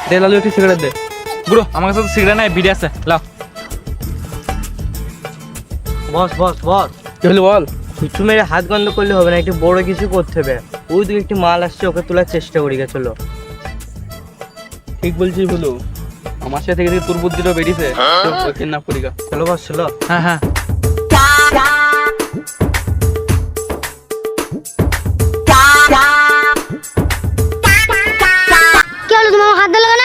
দে লালু একটু সিগারেট দে। গুরু আমার কাছে তো সিগারেট নাই, বিড়ি আছে, লাও। বস বস বস, কি হলো বল। কিছু মেরে হাত বন্ধ করলে হবে না, একটু বড় কিছু করতে হবে। ওই দিকে একটি মাল আসছে, ওকে তোলার চেষ্টা করি গে, চলো। ঠিক বলছিস বলু, আমার সাথে থেকে তোর বুদ্ধিটা বেরিয়েছে। কিডন্যাপ করি গা। চলো বস চলো। হ্যাঁ হ্যাঁ। কি হলো, তোমার হাত দিলে কেন?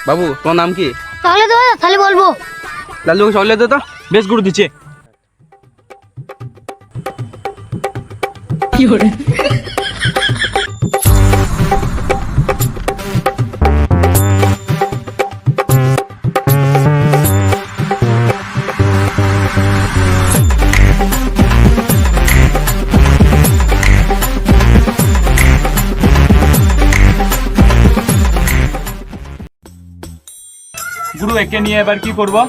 বাবু তোমার নাম কি? তাহলে তো তাহলে বলবো। লালু চলে দে তো। বেশ গুরু দিচ্ছে। গুরু একে নিয়ে এবার কি করবো?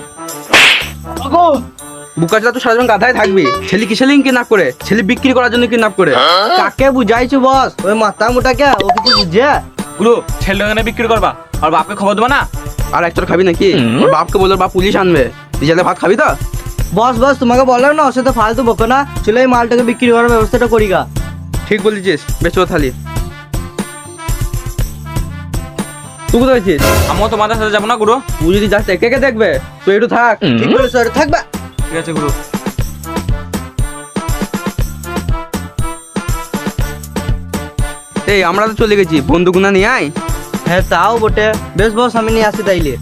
বুকাচলা তো সারাজন গাধায় থাকবি। ছেলে কিসের লিঙ্ক কিডন্যাপ করে? ছেলে বিক্রি করার জন্য কিডন্যাপ করে। কাকে বুঝাইছো বস? ওই মাথা মোটা কে, ও কিছু বুঝে? গুরু ছেলে এখানে বিক্রি করবা আর বাপকে খবর দেবা না? আর একটার খাবি নাকি? ওর বাপকে বললো বাপ পুলিশ আনবে, নিজেদের ভাত খাবি তো? বস বস, তোমাকে বললাম না ওর সাথে ফালতু বকো না, চলে এই মালটাকে বিক্রি করার ব্যবস্থাটা করি গা। ঠিক বলেছিস, বেচো থালি। তুই কোথায় আছিস? আমিও তোমাদের সাথে যাবো না গুরু। তুই যদি যাস একে কে দেখবে, তুই একটু থাক। ঠিক বলেছ, থাকবা। ঠিক আছে গুরু। এই আমরা তো চলে গেছি, বন্ধুগুনা নিয়ে আয়। হ্যাঁ তাও বটে, বেশ বস আমি নিয়ে আসি তাইলে।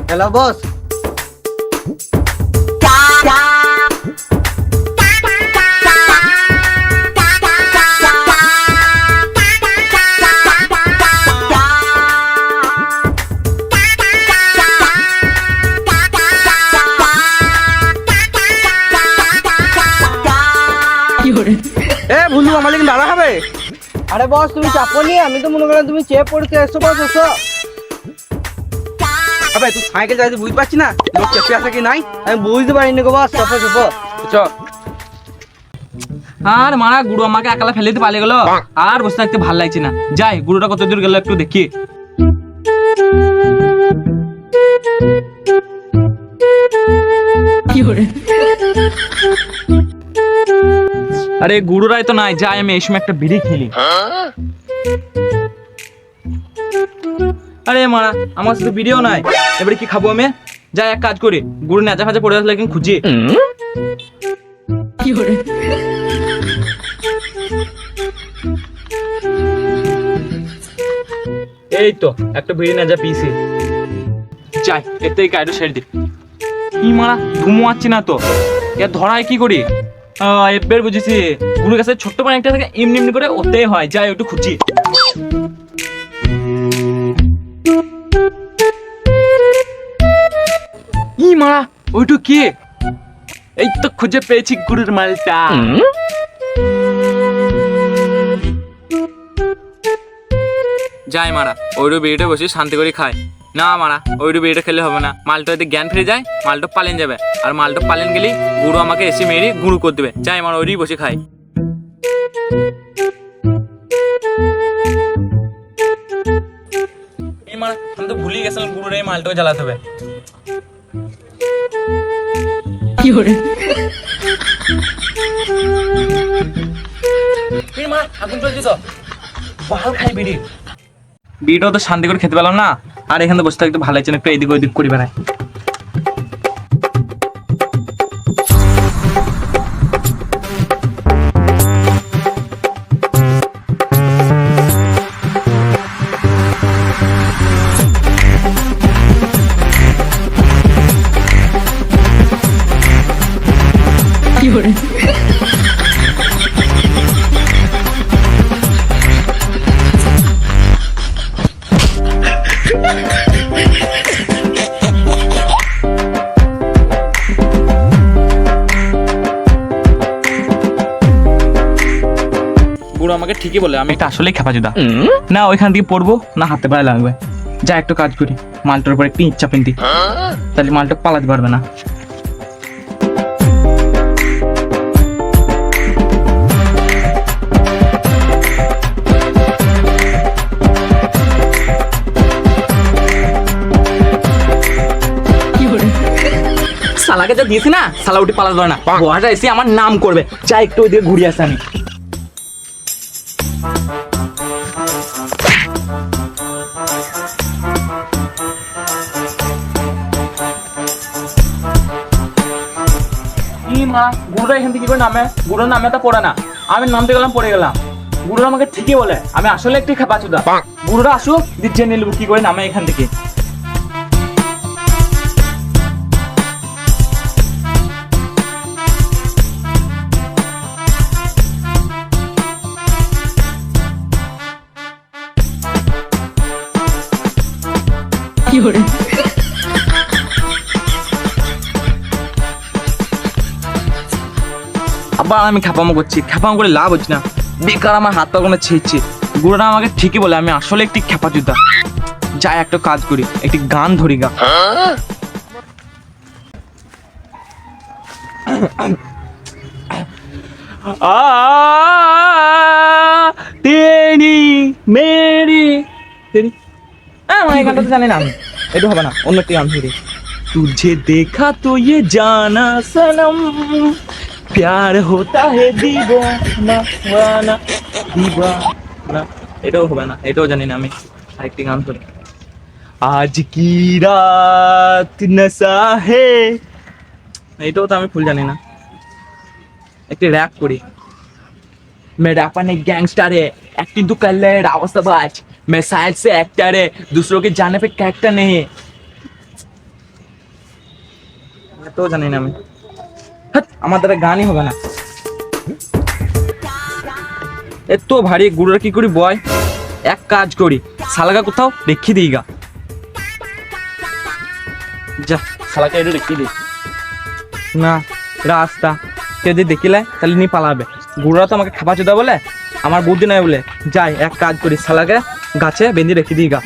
Hello boss. এ ভুলু আমার লেগে দাঁড়া হবে। আরে বস তুমি চাপো নি, আমি তো মনে করলাম তুমি চেয়ে পড়তে এসো। বস এসো। আবে তুই সাইকেল চালাতে বুঝতে পারছি না লোক চেপে আছে কি নাই? আমি বুঝতে পারিনি গো বস, চাপো চাপো। চ। আর মারা গুরু আমাকে একালা ফেলে দিতে পালিয়ে গেল, আর বসে থাকতে ভালো লাগছে না। যাই গুরুটা কত দূর গেল একটু দেখি। আরে গুরুরাই তো নাই, যাই আমি এই সময় একটা বিড়ি খেলি। আরে মারা আমার সাথে বিড়িও নাই, এবারে কি খাবো আমি? যাই এক কাজ করি, গুরু নেচা ফাজা পড়ে আসলে কিন্তু খুঁজি। এই তো একটা বিড়ি নেজা পিসি। যাই এর থেকে কাইটো ছেড়ে দি। কি মারা ঘুমোচ্ছি না তো, এর ধরায় কি করি? এবার বুঝেছি, গুরুর কাছে ছোট্ট পানি একটা থেকে এমনি এমনি করে ওতেই হয়। যাই একটু খুঁজি। ই মারা ওইটু কি? এই তো খুঁজে পেয়েছি গুরুর মালটা। যাই মারা ওইটু বিড়িটা বসে শান্তি করে খায়। না মারা ওইটু বিড়িটা খেলে হবে না, মালটা যদি জ্ঞান ফিরে যায় মালটা পালেন যাবে, আর মালটা পালেন গেলেই গুরু আমাকে এসে মেরে গুরু করে দেবে। যাই মারা ওইটাই বসে খাই। এই মারা আমি তো ভুলেই গেছিলাম গুরুর এই মালটাকে জ্বালাতে হবে। আগুন চলছে তো, ভাল খাই বিড়ি। বিড়িটাও তো শান্তি করে খেতে পেলাম না, আর এখানে বসে থাকতে ভালো লাগছে না, একটু এদিক ওইদিক করি বেড়াই। গুরু আমাকে ঠিকই বলে, আমি এটা আসলেই খেপাচোদা। না ওইখান থেকে পড়বো না হাতে পায়ে লাগবে। যা একটু কাজ করি, মালটার উপর একটু ইচ্ছা পেন্টি, তাহলে মালটা পালাতে পারবে না। শালাকে যা দিয়েছি না, শালা উঠে পালাতে পারে না। বড়টা এসে আমার নাম করবে। যাই একটু ওইদিকে ঘুরিয়ে আসি আমি। মা গুরুরা এখান থেকে কি করে নামে? গুরুর নামে তো পড়ে না, আমি নামতে গেলাম পড়ে গেলাম। গুরুরা আমাকে ঠিকই বলে আমি আসলে একটি খেপাচুদা। গুরুরা আসুক, জেনে নেবো কি করে নামে এখান থেকে। আবার আমি খেপামো করছি, খেপামো করে লাভ হচ্ছে না, বেকার আমার হাত পা কোনো ছিঁড়ছে। গুরুরা আমাকে ঠিকই বলে আমি আসলে একটি খেপাচুদা। যাই একটা কাজ করি, একটি গান ধরি গা। তেরি মেরি তেরি, আমার এই গানটা তো জানি না আমি, এটা হবে না, অন্য একটি গান ধরি। तुझे देखा तो ये जाना सनम प्यार होता है दीवाना वाना दीवाना। এটাও হবে না, এটাও জানি না আমি, আরেকটি গান ধরি। आज की रात नशा है, এটাও তো আমি ফুল জানি না, একটি র‍্যাপ করি। मैं रैपर नहीं गैंगस्टर है, एक्टिंग तो कर ले रावसाबाज, मैं साइड से एक्टर है, दूसरों के जाने पे कैरेक्टर नहीं है। তো জানি না আমি, আমার দ্বারা গানই হবে না, এত ভারী। গুরুরা কি করি বয়, এক কাজ করি, শালাকা কোথাও রেখে দিই গা। যা শালাকা এটা রেখে দিই না, রাস্তা কেউ যদি দেখিলে তাহলে নিয়ে পালাবে। গুরুরা তো আমাকে খাপা চোদা বলে, আমার বুদ্ধি নাই বলে। যাই এক কাজ করি, শালাকে গাছে বেঁধে রেখে দিই গা।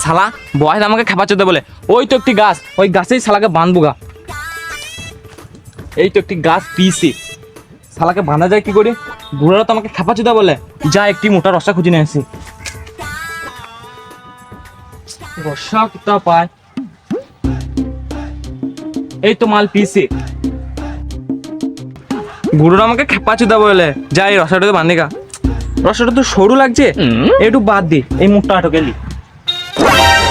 শালা বয় আমাকে খেপা চোদা বলে, ওই তো একটি গাছ, ওই গাছেই শালাকে বাঁধবো গা। এই তো একটি গাছ পিসি, শালাকে বাঁধা যায় কি করে? গুরুরা তো আমাকে খেপা চোদা বলে। যা একটি মোটা রসা খুঁজে নিয়ে আসি। রসা কোথা পায়? এই তো মাল পিসি। গুরুরা আমাকে খেপা চোদা বলে, যা এই রসাটা তো বাঁধে গা। রসাটা তো সরু লাগছে, একটু বাদ দি, এই মুখটা আটকে লি।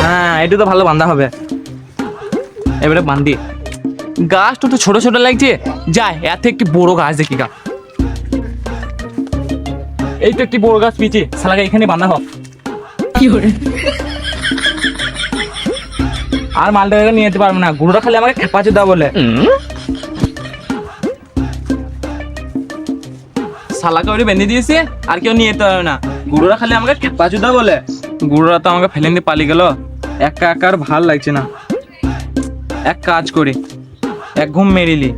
হ্যাঁ এটা তো ভালো বাঁধা হবে, এবারে বাঁধি। গাছটা তো ছোট ছোট লাগছে, যাই এত একটি বড় গাছ দেখি গা। এই তো একটি বড় গাছ পিছিয়ে, শালাকে এখানে বাঁধা হোক। আর মালটাকে নিয়ে যেতে পারবো না, গুরুরা খালি আমাকে খেপা চোদা বলে। শালাকে ওটা বেঁধে দিয়েছে, আর কেউ নিয়ে যেতে পারবে না। গুরুরা খালি আমাকে খেপা চোদা বলে। গুরুরা তো আমাকে ফেলে নিয়ে পালিয়ে গেল, একা একা আর ভাল লাগছে না। এক কাজ করি, এক ঘুম মেরিলি।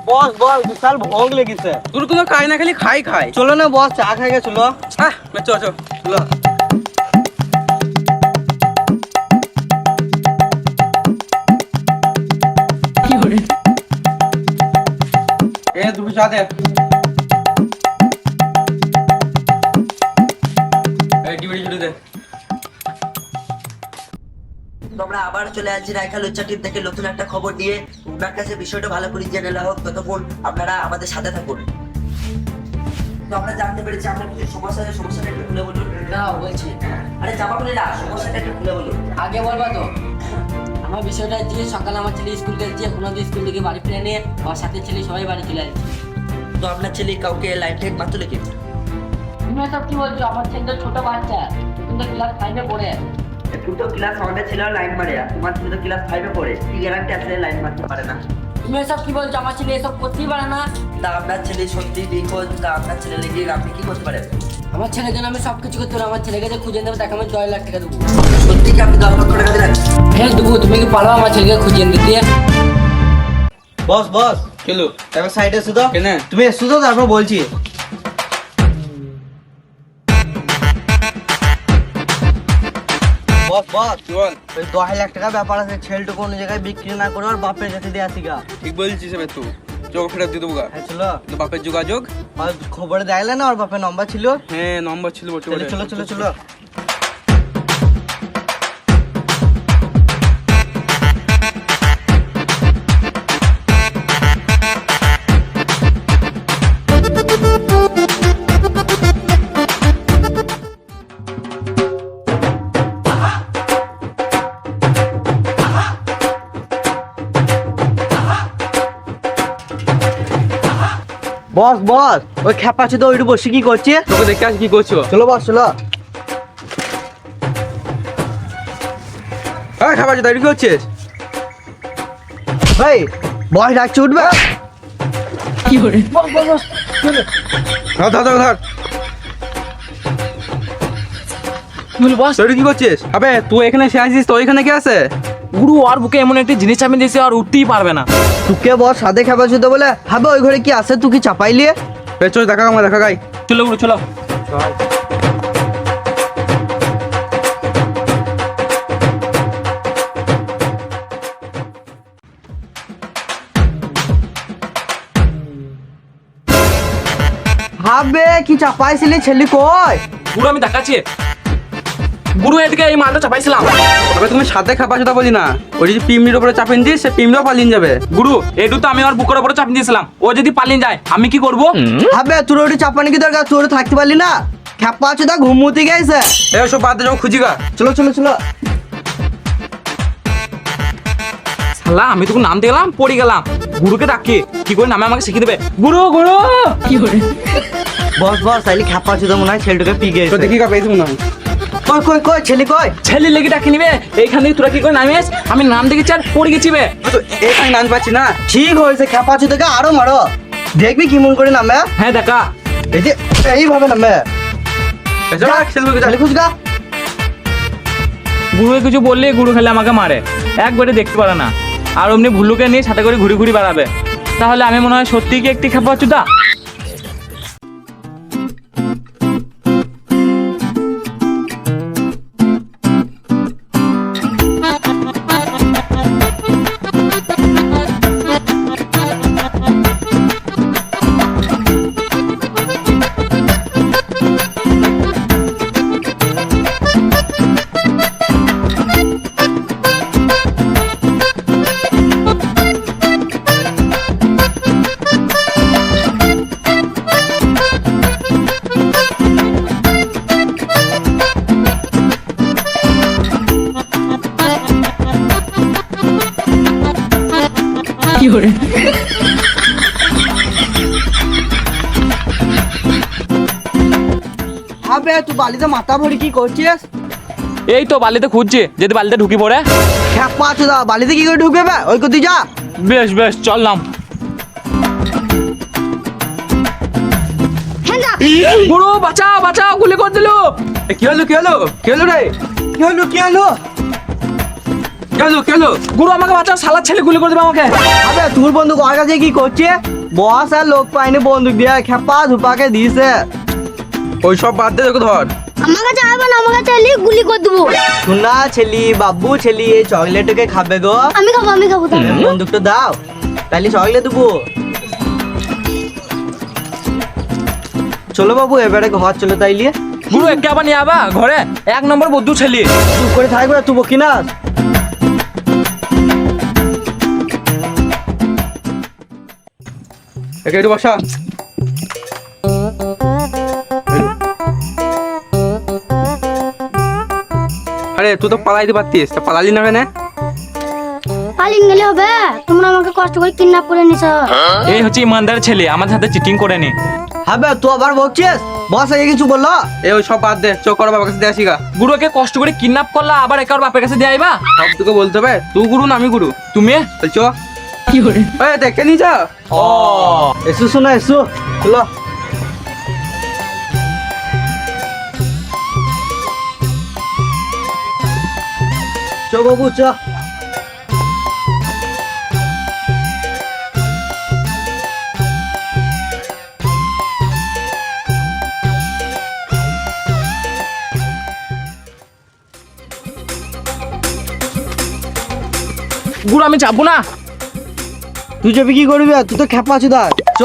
বস বস বিশাল ভোগ লেগেছে। তোর কোনো খাই না, খালি খাই খাই। চলো না বস, চা খাই গে চলো। চলো চলো। দুটো চা দে। আমরা আবার চলে আসছি রাইখা লুচ্চা টিম থেকে নতুন একটা খবর নিয়ে। আপনার কাছে বিষয়টা ভালো করে জেনে নেওয়া হোক, ততক্ষণ আপনারা আমাদের সাথে থাকুন। তো আমরা জানতে পেরেছি আপনার কিছু সমস্যাটা একটু খুলে বলুন। না বলছি, আরে চাপা খুলে না, সমস্যাটা একটু খুলে বলুন। আগে বলবা তো। আমার বিষয়টা যে সকালে আমার ছেলে স্কুল গেছে, কোনো স্কুল থেকে বাড়ি ফিরে নিয়ে আমার সাথে ছেলে সবাই বাড়ি চলে আসছে। তো আপনার ছেলে কাউকে লাইন টেক মারতো নাকি? তুমি সব কি বলছো? আমার ছেলে তো ছোট বাচ্চা, কিন্তু ক্লাস 5 এ পড়ে। তুই তো ক্লাস 1 এ ছিল লাইন মারে, তোমার ছেলে তো ক্লাস 5 এ পড়ে, কি গ্যারান্টি আছে লাইন মারতে পারে না? তুমি সব কি বলছো? আমার ছেলে এসব করতেই পারে না। তা আপনার ছেলে সত্যি নিখোঁজ, তা আপনার ছেলে লেগে আপনি কি করতে পারেন? আমার ছেলের জন্য আমি সব কিছু করতে পারি। আমার ছেলেকে যে খুঁজে দেবো তাকে আমি 10 লাখ টাকা দেবো। সত্যি কি আপনি 10 লক্ষ টাকা দিলেন? হ্যাঁ দেবো। তুমি কি পারো আমার ছেলেকে খুঁজে দিতে? বস বস কেলো তারপর সাইডে এসো তো। কেন? তুমি এসো তো, তারপর বলছি। বস বস বল। ওই 10 লাখ টাকা ব্যাপার আছে, ছেলেটুকু কোনো জায়গায় বিক্রি না করে ওর বাপের কাছে দিয়ে আসি গা। ঠিক বলছিস এবার তুই, চ চোখ ফেরত দিয়ে দেবো গা। হ্যাঁ চলো। তো বাপের যোগাযোগ। আর খবরে দেখলে না ওর বাপের নম্বর ছিল। হ্যাঁ নম্বর ছিল বটে চলো বটে। চলো চলো চলো। বস বস ওই খেপা আছে তো ওইটু বসে কি করছে? তোকে দেখে আজ কি করছো? চলো বস চলো। হ্যাঁ খাবার তাই কি হচ্ছে? ভাই বস ডাকছে উঠবে। ধর ধর ধর ধর। বস তুই কি করছিস? আবে তুই এখানে এসে আছিস তো এখানে কি আছে? গুরু আর বুকে এমন একটা জিনিস চাপিয়ে দিয়েছে আর উঠতেই পারবে না। তোকে বস সাথে খেপা আছে তো বলে হবে ওই ঘরে কি আছে তুই কি চাপাইলি? পেছনে দেখা আমার দেখা গাই। চলো গুরু চলো। হবে কি চাপাইছিলি ছেলে কই? গুরু আমি দেখাচ্ছি। গুরু এদিকে এই মালটা চাপাইছিলাম। তবে তুমি সাথে খাবার সেটা বলি না, ওই যদি পিমড়ির উপরে চাপিয়ে দিস সে পিমড়িও পালিয়ে যাবে। গুরু এটু তো আমি আর বুকের উপরে চাপিয়ে দিয়েছিলাম, ও যদি পালিয়ে যায় আমি কি করব? হবে তোর ওটি চাপানি কি দরকার? তোর থাকতে পারলি না? খেপা আছে তা ঘুমুতে গেছে। এসব বাদ দিয়ে যাও খুঁজি গা। চলো চলো চলো। শালা আমি তোকে নাম দিলাম পড়ে গেলাম। গুরুকে ডাকি কি করে নামে আমাকে শিখিয়ে দেবে। গুরু গুরু কি করে? বস বস তাইলে খেপা আছে তো মনে হয় ছেলেটাকে পি তো গেছে। দেখি কা পেয়েছি মনে হয়। কই কই কই ছেলে কই? ছেলে লেগে ডাকি নিবে এইখান থেকে তোরা কি করে নামিস? আমি নাম দেখেছি আর পড়ে গেছি বে। তো এখানে নাম পাচ্ছি না। ঠিক হয়েছে খেপা আছে তোকে আরো মারো। দেখবি কি মন করে নামে? হ্যাঁ দেখা। এই যে এইভাবে নামে। এসব ছেলেগুলোকে যা। ছেলে খুঁজগা। গুরু কিছু বললে গুরু খালি আমাকে মারে, একবারে দেখতে পারে না। আর অমনি ভুলুকে নিয়ে সাথে করে ঘুরি ঘুরি বেড়াবে। তাহলে আমি মনে হয় সত্যি কি একটি খেপা চুদা। হবে তুই বালিতে মাথা ভরি কি করছিস? এই তো বালিতে খুঁজছি, যদি বালিতে ঢুকি পড়ে। খেপা আছে দা বালিতে কি করে ঢুকবে বে? ওই তুই যা। বেশ বেশ চললাম। গুরু বাঁচাও বাঁচাও, গুলি করে দিল। কি হলো কি হলো কি হলো রে? কি হলো কি হলো? কি হলো কি হলো? গুরু আমাকে বাঁচাও, শালা ছেলে গুলি করে দেবে আমাকে। আবে তোর বন্দুক ওর কাছে কি করছে? বস আর লোক পাইনি বন্দুক দিয়ে খেপা ধুপাকে দিয়েছে। ওই সব বাদ দে, তোকে ধর। আমার কাছে আসবে না, আমার কাছে এলে গুলি করে দেবো। সোনা ছেলি বাবু ছেলি এই চকলেটকে খাবে গো। আমি খাবো তাহলে। বন্দুকটা দাও তাহলে চকলেট দেবো। চলো বাবু এবারে ঘর চলো তাইলে। গুরু একে আবার নিয়ে আবা ঘরে, 1 নম্বর বদ্দু ছেলে। চুপ করে থাকবে না তুই বকি না। একে একটু বসা। আরে তুই তো পালাইতে পারতিস, তা পালালি না কেন? পালিয়ে গেলে হবে? তোমরা আমাকে কষ্ট করে কিডন্যাপ করে নিছো। এই হচ্ছে ইমানদার ছেলে, আমাদের সাথে চিটিং করে নি। হবে তুই আবার বকছিস? বস আগে কিছু বললো? এ ওই সব বাদ দে, চোখ কর বাবার কাছে দিয়ে আসি গা। গুরুকে কষ্ট করে কিডন্যাপ করলা, আবার একে ওর বাপের কাছে দিয়ে আইবা? সব তোকে বলতে হবে, তুই গুরু না আমি গুরু। তুমি চল চ। কি করে? এই দেখে নি যা। ও এসো শোনা এসো চলো। চ বাবু চ। গুরু আমি যাবো না। তুই যাবি কি করবি? তুই তো খেপা চুদা। চ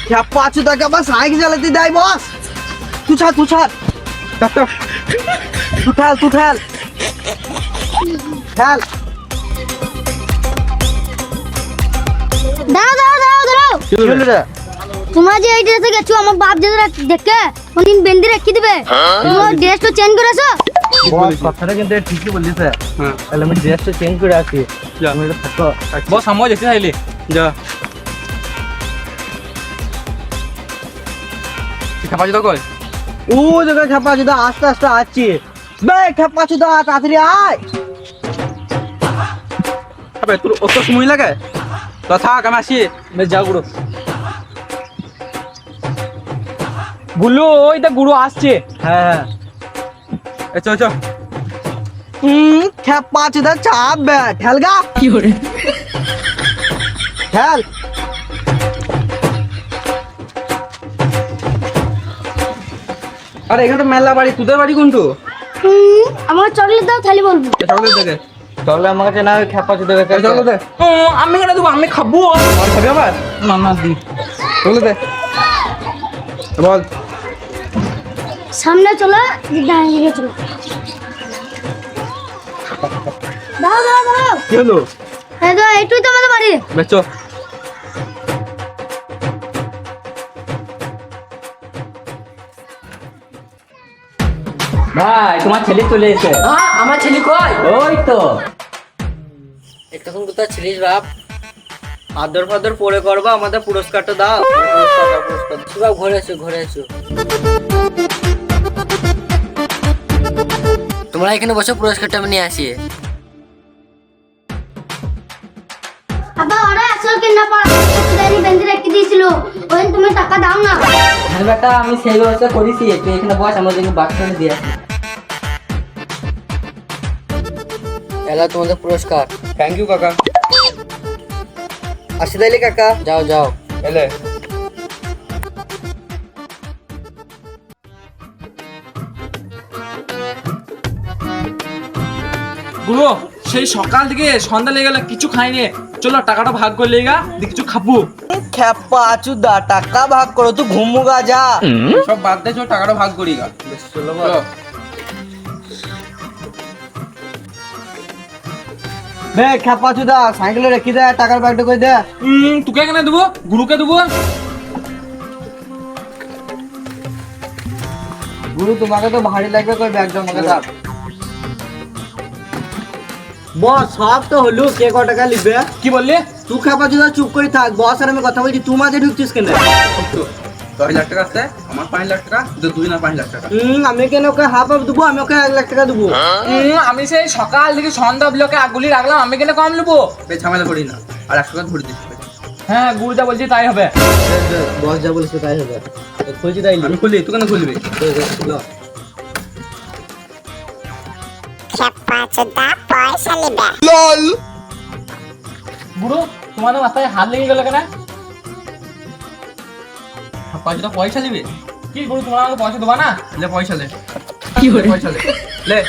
খেপা চুদাকে আবার সাইকেল চালাতে দেয় বস। তুই ছাড় তুই ঠেল ঠেল। দাঁড়াও কি হলো রে? তোমরা যে এই ড্রেসে গেছো আমার বাপ যেটা দেখে কোনদিন বেন্দি রেখে দিবে। তোমরা ড্রেসটা চেঞ্জ করেছো? বস কথাটা কিন্তু ঠিকই বললিস। হ্যাঁ তাহলে আমি ড্রেসটা চেঞ্জ করে আসি। যা আমি এটা থাকো। বস আমার যেতে চাইলে যা খাপা জুতো কই? ও জায়গায় খেপা চুদা আস্তে আস্তে আসছি। বে খেপা চুদা তাড়াতাড়ি আয়। আবে তোর অত সময় লাগে? তো থাক আমি আসি। যা গুরু। গুলু ওই দা গুরু আসছে। হ্যাঁ এ চ চ। খেপা চুদা চাপ বে ঠেলগা। কি করে ঠেল। আরে এখানে তো মেলা বাড়ি, তোদের বাড়ি কোনটু? আমার চকলেট দাও তাহলে বলবো। চকলেট দেখে চলে আমার কাছে না খেপা চুদা চকলেট দে। আমি কেন দেবো? আমি খাবো। আর খাবি আবার? না না দি। চকলেট দে। বল। সামনে চলো, ডান দিকে চলো। দাও। কি হলো? এই তো একটুই তো আমাদের বাড়ি। বেচো। ভাই তোমার ছেলে চলে এসে। আমার ছেলে কই? ওই তো। তখন কোথায় ছিলিস বাপ? আদর ফাদর পরে করবা, আমাদের পুরস্কারটা দাও। বাপ ঘরে এসো তোমরা এখানে বসে, পুরস্কারটা আমি নিয়ে আসি। আবার ওরা আসল কিনা পড়া বেন্দি রেখে দিয়েছিল, ওই তুমি টাকা দাও না। হ্যাঁ বেটা, আমি সেই ব্যবস্থা করেছি। তুই এখানে বস, আমার জন্য বাক্সটা দিয়ে আসি। এলা তোমাদের পুরস্কার। থ্যাংক ইউ কাকা। আসি তাইলে কাকা। যাও এলে। গুরু সেই সকাল থেকে সন্ধ্যা লেগে গেল, কিছু খাইনি। চলো টাকাটা ভাগ করে লেগা দিয়ে কিছু খাবো। খেপা চুদা টাকা ভাগ করো, তুই ঘুমুগা যা। সব বাদ দে, চল টাকাটা ভাগ করি গা। চলো চলো। বে খেপা চুদা সাইকেলে রেখে দে, টাকার ব্যাগটা কই দে। তোকে কেন দেবো? গুরুকে দেবো। গুরু তোমাকে তো ভারী লাগবে, কই ব্যাগটা আমাকে দাও। বস সব তো হলো, কে ক টাকা লিখবে? কি বললি? তুই খেপা চুদা চুপ করে থাক, বস আর আমি কথা বলছি, তুই মাঝে ঢুকছিস কেন? 10 লাখ টাকা আছে, আমার 5 লাখ টাকা, তো 2 না 5 লাখ টাকা। আমি কেন ওকে হাফ হাফ দেবো? আমি ওকে 1 লাখ টাকা দেবো। আমি সেই সকাল থেকে সন্ধ্যা ব্লকে আগুলি রাখলাম, আমি কেন কম নেবো? বে ঝামেলা করি না, আর 100 টাকা ধরে দিস। হ্যাঁ গুরু যা বলছি তাই হবে। বস যা বলছে তাই হবে। খুলছি তাই আমি খুলি, তুই কেন খুলবি? গুরু তোমাদের মাথায় হাত লেগে গেল কেন? পয়সা পয়সা নিবি? কি গুরু, তোমরা আমাকে পয়সা দেবা না? লে পয়সা লে। কি করে পয়সা লে। লে